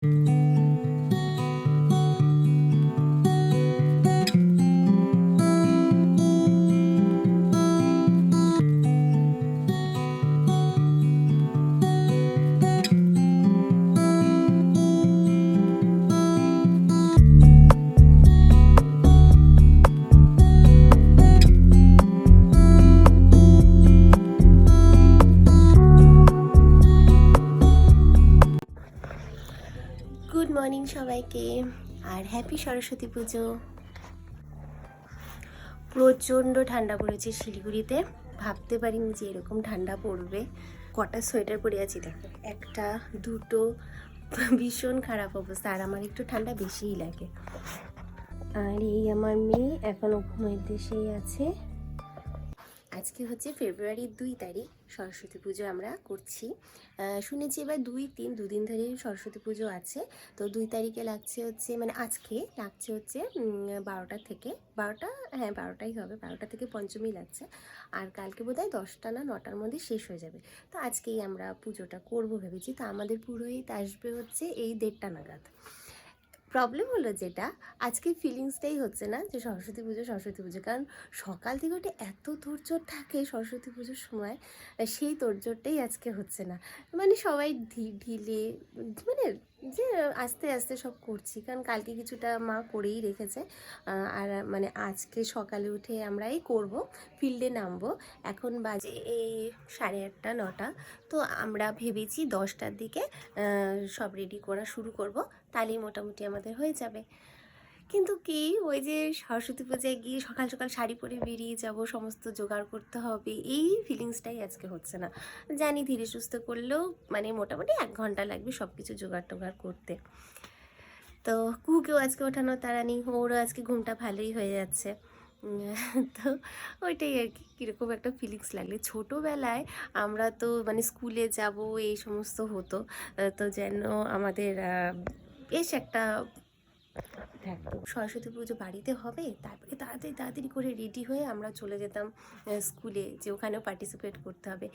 Good morning সবাইকে, আর happy Saraswati পুজো। প্রচণ্ড ঠান্ডা পড়েছে শিলিগুড়িতে, ভাবতে পারিনি যে এরকম ঠান্ডা পড়বে। কটা সোয়েটার পরে আছি দেখো, একটা দুটো, ভীষণ খারাপ অবস্থা। আর আমার একটু ঠান্ডা বেশিই লাগে। আর এই আমার মেয়ে এখনও ঘুমের দেশেই আছে। আজকে হচ্ছে ফেব্রুয়ারির 2 তারিখ, সরস্বতী পুজো আমরা করছি। শুনেছি এবার 2-3 দুদিন ধরে সরস্বতী পুজো আছে। তো 2 তারিখে লাগছে হচ্ছে, মানে আজকে লাগছে হচ্ছে 12টা থেকে 12টা, হ্যাঁ 12টাই হবে, 12টা থেকে পঞ্চমী লাগছে। আর কালকে বোধহয় 10টা না 9টার মধ্যে শেষ হয়ে যাবে। তো আজকেই আমরা পুজোটা করবো ভেবেছি। তো আমাদের পুরোহিত আসবে হচ্ছে এই 1:30টা নাগাদ। প্রবলেম হলো যেটা, আজকে ফিলিংসটাই হচ্ছে না যে সরস্বতী পুজো, কারণ সকাল থেকে ওটা এত তোড়জোড় থাকে সরস্বতী পুজোর সময়, সেই তোড়জোড়টাই আজকে হচ্ছে না। মানে সবাই ঢিলে, মানে যে আস্তে আস্তে সব করছি, কারণ কালকে কিছুটা মা করেই রেখেছে। আর মানে আজকে সকালে উঠে আমরা এই করবো, ফিল্ডে নামবো। এখন বাজে এই 8:30-9টা। তো আমরা ভেবেছি 10টার দিকে সব রেডি করা শুরু করব, তাহলেই মোটামুটি আমাদের হয়ে যাবে। কিন্তু কি, ওই যে সরস্বতী পূজায় গিয়ে সকাল সকাল শাড়ি পরে বেরিয়ে যাব, সমস্ত জোগাড় করতে হবে, এই ফিলিংসটাই আজকে হচ্ছে না। জানি ধীরে সুস্থে করলেও মানে মোটামুটি 1 ঘন্টা লাগবে সব কিছু জোগাড় টোগাড় করতে। তো কুহুকেও আজকে ওঠানোর তাড়া নেই, ওরও আজকে ঘুমটা ভালোই হয়ে যাচ্ছে। তো ওইটাই আর কি, কীরকম একটা ফিলিংস লাগলে। ছোটোবেলায় আমরা তো মানে স্কুলে যাব এই সমস্ত হতো, তো যেন আমাদের বেশ একটা থাকতো। সরস্বতী পুজো বাড়িতে হবে, তারপরে তাড়াতাড়ি তাড়াতাড়ি করে রেডি হয়ে আমরা চলে যেতাম স্কুলে, যে ওখানেও পার্টিসিপেট করতে হবে।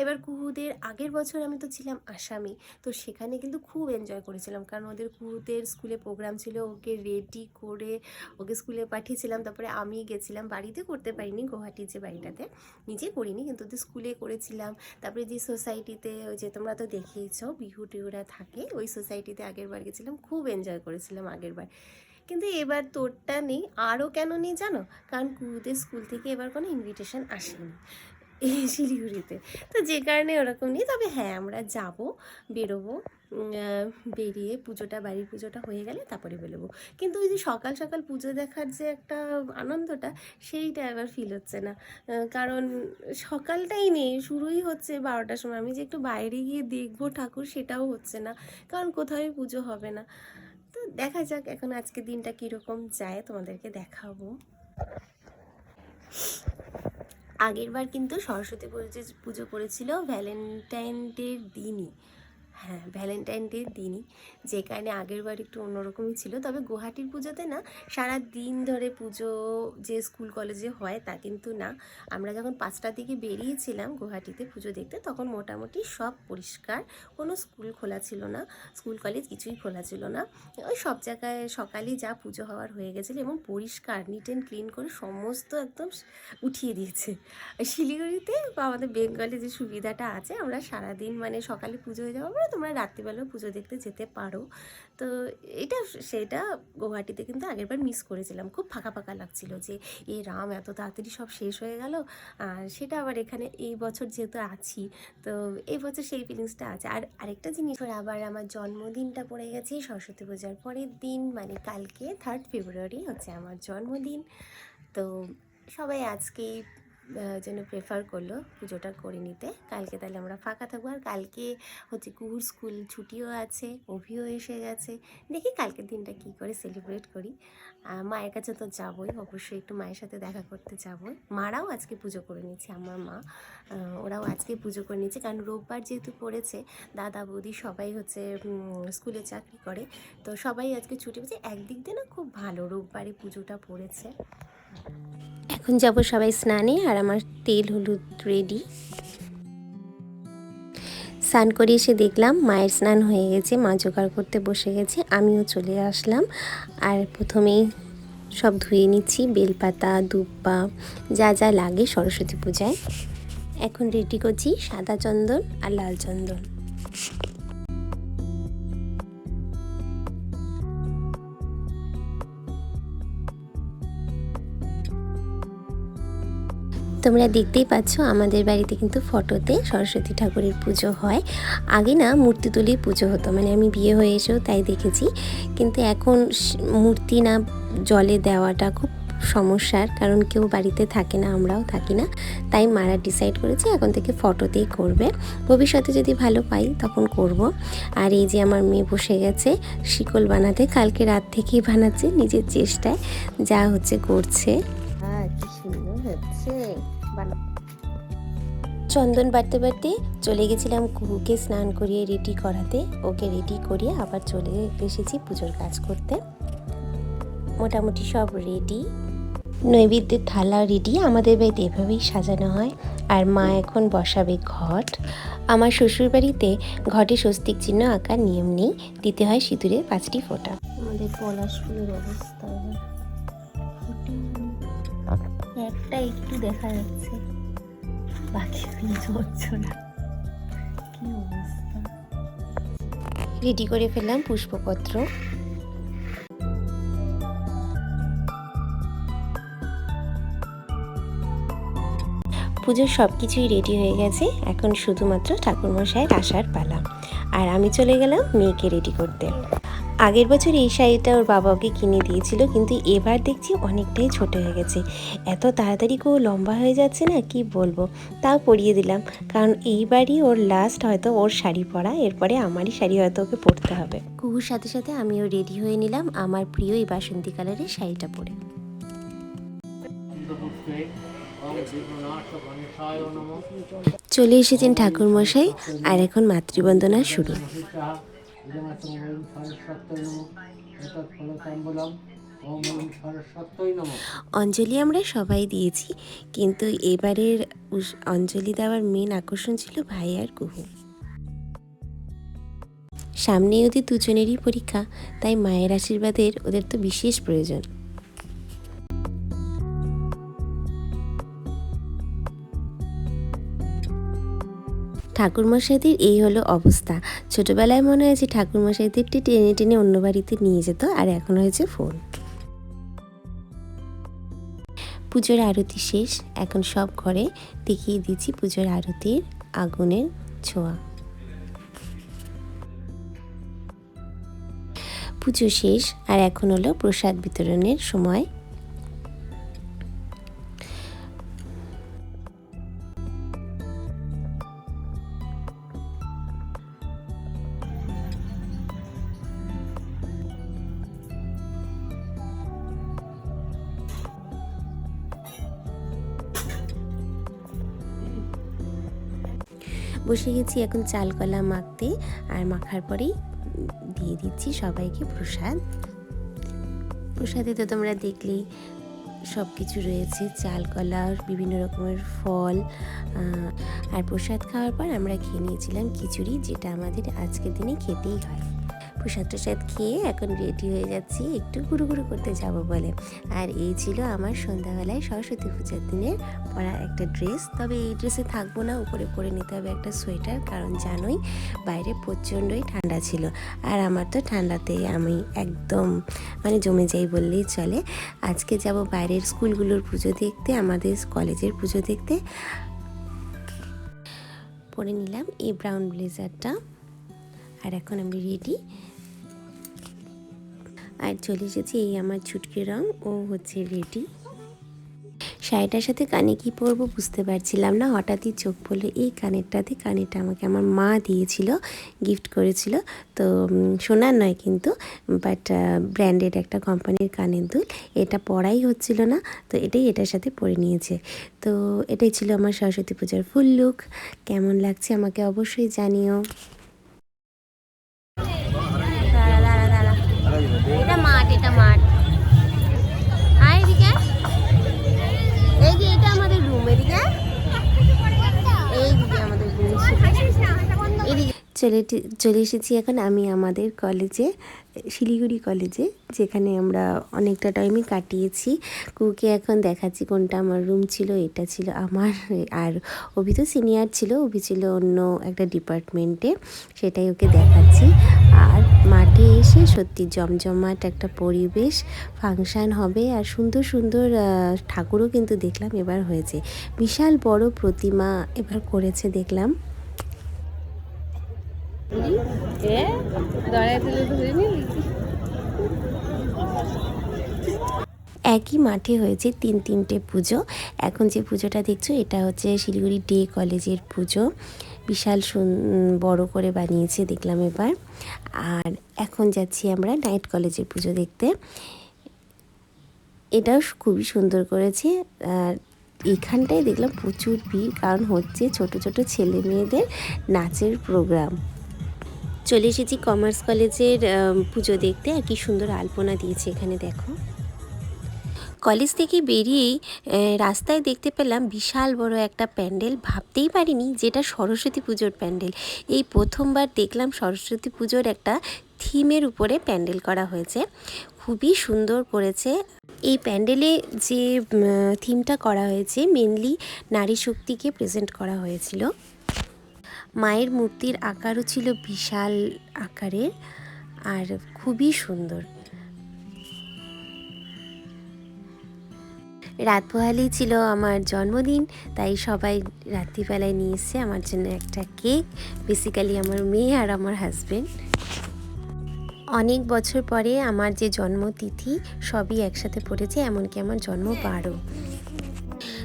এবার কুহুদের আগের বছর আমি তো ছিলাম আসামি, তো সেখানে কিন্তু খুব এনজয় করেছিলাম, কারণ কুহুদের স্কুলে প্রোগ্রাম ছিল, ওকে রেডি করে ওকে স্কুলে পাঠিয়েছিলাম। তারপরে আমি গেছিলাম, বাড়িতে করতে পারিনি, গুয়াহাটির যে বাড়িটাতে নিজে করিনি, কিন্তু ওদের স্কুলে করেছিলাম। তারপরে যে সোসাইটিতে, ওই যে তোমরা তো দেখেইছো বিহু টিহুরা থাকে, ওই সোসাইটিতে আগের বার গেছিলাম, খুব এনজয় করেছিলাম আগের বার। কিন্তু এবার তোরটা নেই। আরও কেন নেই জানো? কারণ কুহুদের স্কুল থেকে এবার কোনো ইনভিটেশন আসেনি এই শিলিগুড়িতে, তো যে কারণে ওরকম নেই। তবে হ্যাঁ, আমরা যাব, বেরোবো, বেরিয়ে বাড়ির পুজোটা হয়ে গেলে তারপরে বেরোবো। কিন্তু ওই যে সকাল সকাল পুজো দেখার যে একটা আনন্দটা, সেইটা এবার ফিল হচ্ছে না। কারণ সকালটাই নেই, শুরুই হচ্ছে 12টার সময়। আমি যে একটু বাইরে গিয়ে দেখবো ঠাকুর, সেটাও হচ্ছে না, কারণ কোথাও পুজো হবে না। তো দেখা যাক এখন আজকে দিনটা কীরকম যায়, তোমাদেরকে দেখাবো। আগের বার কিন্তু সরস্বতী পুজো করেছিল ভ্যালেন্টাইন ডের দিনই। হ্যাঁ, ভ্যালেন্টাইন ডের দিনই, যে কারণে আগের বার একটু অন্যরকমই ছিল। তবে গুয়াহাটির পুজোতে না সারা দিন ধরে পুজো যে স্কুল কলেজে হয় তা কিন্তু না। আমরা যখন 5টার দিকে বেরিয়েছিলাম গুয়াহাটিতে পুজো দেখতে, তখন মোটামুটি সব পরিষ্কার, কোনো স্কুল খোলা ছিল না, স্কুল কলেজ কিছুই খোলা ছিল না। ওই সব জায়গায় সকালে যা পুজো হওয়ার হয়ে গেছিলো, এবং পরিষ্কার নিট অ্যান্ড ক্লিন করে সমস্ত একদম উঠিয়ে দিয়েছে। শিলিগুড়িতে বা আমাদের বেঙ্গলে যে সুবিধাটা আছে, আমরা সারাদিন মানে সকালে পুজো হয়ে যাওয়ার পরে তোমরা রাত্রিবেলাও পুজো দেখতে যেতে পারো। তো সেটা গুয়াহাটিতে কিন্তু আগেরবার মিস করেছিলাম, খুব ফাঁকা ফাঁকা লাগছিল যে এ রাম, এত তাড়াতাড়ি সব শেষ হয়ে গেল। আর সেটা আবার এখানে এই বছর যেহেতু আছি, তো এই বছর সেই ফিলিংসটা আছে। আর আরেকটা জিনিস, আবার আমার জন্মদিনটা পড়ে গেছে সরস্বতী পূজার পরের দিন, মানে কালকে 3 ফেব্রুয়ারি হচ্ছে আমার জন্মদিন। তো সবাই আজকেই যেন প্রেফার করলো পুজোটা করে নিতে। কালকে তাহলে আমরা ফাঁকা থাকবো। আর কালকে হচ্ছে কুহুর স্কুল ছুটিও আছে, অভিও এসে গেছে। দেখি কালকের দিনটা কী করে সেলিব্রেট করি। মায়ের কাছে তো যাবোই, অবশ্যই একটু মায়ের সাথে দেখা করতে যাবোই। মারাও আজকে পুজো করে নিয়েছে, আমার মা ওরাও আজকে পুজো করে নিয়েছে, কারণ রোববার যেহেতু পড়েছে, দাদা বৌদি সবাই হচ্ছে স্কুলে চাকরি করে, তো সবাই আজকে ছুটি পেয়েছে। একদিক দিয়ে না খুব ভালো, রোববারে পুজোটা পড়েছে। এখন যাব সবাই স্নানে, আর আমার তেল হলুদ রেডি। স্নান করে এসে দেখলাম মায়ের স্নান হয়ে গেছে, মা জোগাড় করতে বসে গেছে, আমিও চলে আসলাম। আর প্রথমেই সব ধুয়ে নিচ্ছি, বেলপাতা, দুব্বা, যা যা লাগে সরস্বতী পূজায়। এখন রেডি করছি সাদা চন্দন আর লাল চন্দন। তোমরা দেখতেই পাচ্ছ আমাদের বাড়িতে কিন্তু ফটোতে সরস্বতী ঠাকুরের পুজো হয়। আগে না মূর্তি তুলেই পুজো হতো, মানে আমি বিয়ে হয়ে এসেও তাই দেখেছি। কিন্তু এখন মূর্তি না জলে দেওয়াটা খুব সমস্যার, কারণ কেউ বাড়িতে থাকে না, আমরাও থাকি না। তাই মারা ডিসাইড করেছে এখন থেকে ফটোতেই করবে। ভবিষ্যতে যদি ভালো পাই তখন করব। আর এই যে আমার মেয়ে বসে গেছে শিকল বানাতে, কালকে রাত থেকেই বানাচ্ছে নিজের চেষ্টায়, যা হচ্ছে করছে। কি সুন্দর হচ্ছে। চন্দন বাড়তে বাড়তে চলে গেছিলাম কুকুকে স্নান করিয়ে রেডি করাতে, ওকে রেডি করিয়ে আবার চলে এসেছি পুজোর কাজ করতে। মোটামুটি সব রেডি, নৈবেদ্যের থালা রেডি। আমাদের বাড়িতে এভাবেই সাজানো হয়। আর মা এখন বসাবে ঘট। আমার শ্বশুর বাড়িতে ঘটে স্বস্তিক চিহ্ন আঁকার নিয়ম নেই, দিতে হয় সিঁদুরের 5টি ফোঁটা। আমাদের পলাশ ফুলের অবস্থা একটা একটু দেখা যাচ্ছে, বাকিগুলো চলছে না। কি অবস্থা। রেডি করে ফেললাম পুষ্পপত্র। পুজোর সব কিছুই রেডি হয়ে গেছে, এখন শুধুমাত্র ঠাকুরমশাইয়ের আসার পালা। আর আমি চলে গেলাম মেয়েকে রেডি করতে। আগের বছর এই শাড়িটা ওর বাবা ওকে কিনে দিয়েছিল, কিন্তু এবার দেখছি অনেকটাই ছোট হয়ে গেছে। এত তাড়াতাড়ি কেউ লম্বা হয়ে যাচ্ছে না, কি বলবো। তাও পরিয়ে দিলাম, কারণ এইবারই ওর লাস্ট হয়তো ওর শাড়ি পরা, এরপরে আমারই শাড়ি হয়তো ওকে পরতে হবে। কুকুর সাথে সাথে আমিও রেডি হয়ে নিলাম আমার প্রিয় এই বাসন্তী কালারের শাড়িটা পরে। চলে এসেছেন ঠাকুরমশাই, আর এখন মাতৃবন্দনা শুরু। অঞ্জলি আমরা সবাই দিয়েছি, কিন্তু এবারের অঞ্জলি দেওয়ার মেন আকর্ষণ ছিল ভাই আর কুহু। সামনে ওদের দুজনেরই পরীক্ষা, তাই মায়ের আশীর্বাদের ওদের তো বিশেষ প্রয়োজন। ঠাকুরমশাইদের এই হলো অবস্থা। ছোটবেলায় মনে হয়েছে ঠাকুরমশাইদেরটি টেনে টেনে অন্য বাড়িতে নিয়ে যেত, আর এখন হয়েছে ফোন। পুজোর আরতি শেষ, এখন সব ঘরে দেখিয়ে দিচ্ছি পুজোর আরতির আগুনের ছোঁয়া। পুজো শেষ, আর এখন হলো প্রসাদ বিতরণের সময়। বসে গেছি এখন চাল কলা মাখতে, আর মাখার পরেই দিয়ে দিচ্ছি সবাইকে প্রসাদ। প্রসাদে তো তোমরা দেখলেই সব কিছু রয়েছে, চাল কলা, বিভিন্ন রকমের ফল। আর প্রসাদ খাওয়ার পর আমরা খেয়ে নিয়েছিলাম খিচুড়ি, যেটা আমাদের আজকের দিনে খেতেই হয়। প্রসাদ টসাদ খেয়ে এখন রেডি হয়ে যাচ্ছি একটু ঘুরু করতে যাব বলে। আর এই ছিল আমার সন্ধ্যাবেলায় সরস্বতী পূজার দিনের পরা একটা ড্রেস। তবে এই ড্রেসে থাকবো না, উপরে পরে নিতে হবে একটা সোয়েটার, কারণ জানোই বাইরে প্রচণ্ডই ঠান্ডা ছিল। আর আমার তো ঠান্ডাতে আমি একদম মানে জমে যাই বললেই চলে। আজকে যাব বাইরের স্কুলগুলোর পুজো দেখতে, আমাদের কলেজের পুজো দেখতে। পরে নিলাম এই ব্রাউন ব্লেজারটা, আর এখন আমি রেডি। আর চলে এসেছি এই আমার ছুটকি রং, ও হচ্ছে রেডি। শাড়িটার সাথে কানে কি পরবো বুঝতে পারছিলাম না, হঠাৎই চোখ পড়লো এই কানেরটাতে। কানেরটা আমাকে আমার মা দিয়েছিল, গিফট করেছিল। তো সোনার নয় কিন্তু, বাট ব্র্যান্ডেড একটা কোম্পানির কানের দুল। এটা পরাই হচ্ছিল না, তো এটার সাথে পরে নিয়েছে। তো এটাই ছিল আমার সরস্বতী পূজার ফুল লুক। কেমন লাগছে আমাকে অবশ্যই জানিও। এটা মাঠ, এটা মাঠ। আয় এদিকে, এই যে এটা আমাদের রুম, এদিকে এইদিকে আমাদের রুম, এদিকে চলে এসেছি এখন আমি আমাদের কলেজে, শিলিগুড়ি কলেজে, যেখানে আমরা অনেকটা টাইমই কাটিয়েছি। কুকে এখন দেখাচ্ছি কোনটা আমার রুম ছিল। এটা ছিল আমার, আর অভি তো সিনিয়র ছিল, অভি ছিল অন্য একটা ডিপার্টমেন্টে, সেটাই ওকে দেখাচ্ছি। আর মাঠে এসে সত্যি জমজমাট একটা পরিবেশ, ফাংশান হবে আর সুন্দর সুন্দর ঠাকুরও কিন্তু দেখলাম এবার হয়েছে। বিশাল বড় প্রতিমা এবার করেছে দেখলাম। একই মাঠে হয়েছে তিনটে পুজো। এখন যে পুজোটা দেখছো এটা হচ্ছে শিলিগুড়ি ডে কলেজের পুজো, বিশাল বড় করে বানিয়েছে দেখলাম এবার। আর এখন যাচ্ছি আমরা নাইট কলেজের পুজো দেখতে, এটাও খুবই সুন্দর করেছে। আর এখানটায় দেখলাম প্রচুর ভিড়, কারণ হচ্ছে ছোট ছোট ছেলে মেয়েদের নাচের প্রোগ্রাম। চলে এসেছি কমার্স কলেজের পুজো দেখতে, আর কি সুন্দর আলপনা দিয়েছে এখানে দেখো। কলেজ থেকে বেরিয়েই রাস্তায় দেখতে পেলাম বিশাল বড় একটা প্যান্ডেল, ভাবতেই পারিনি যেটা সরস্বতী পুজোর প্যান্ডেল। এই প্রথমবার দেখলাম সরস্বতী পুজোর একটা থিমের উপরে প্যান্ডেল করা হয়েছে, খুবই সুন্দর করেছে। এই প্যান্ডেলে যে থিমটা করা হয়েছে মেনলি নারী শক্তিকে প্রেজেন্ট করা হয়েছিল। মায়ের মূর্তির আকারও ছিল বিশাল আকারের আর খুবই সুন্দর। রাত পোহালেই ছিল আমার জন্মদিন, তাই সবাই রাত্রিবেলায় নিয়ে এসছে আমার জন্য একটা কেক, বেসিক্যালি আমার মেয়ে আর আমার হাজব্যান্ড। অনেক বছর পরে আমার যে জন্মতিথি সবই একসাথে পড়েছে, এমনকি আমার জন্ম 12।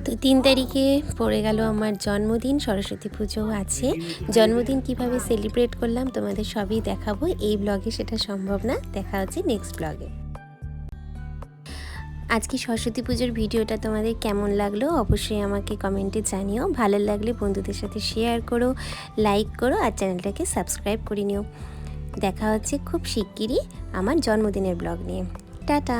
তো 3 তারিখে পড়ে গেল আমার জন্মদিন, সরস্বতী পুজোও আছে। জন্মদিন কিভাবে সেলিব্রেট করলাম তোমাদের সবই দেখাবো, এই ব্লগে সেটা সম্ভব না। দেখা হচ্ছে নেক্সট ব্লগে। আজকে সরস্বতী পুজোর ভিডিওটা তোমাদের কেমন লাগলো অবশ্যই আমাকে কমেন্টে জানিও। ভালো লাগলে বন্ধুদের সাথে শেয়ার করো, লাইক করো আর চ্যানেলটাকে সাবস্ক্রাইব করে নিও। দেখা হচ্ছে খুব শিগগিরই আমার জন্মদিনের ব্লগ নিয়ে। টাটা।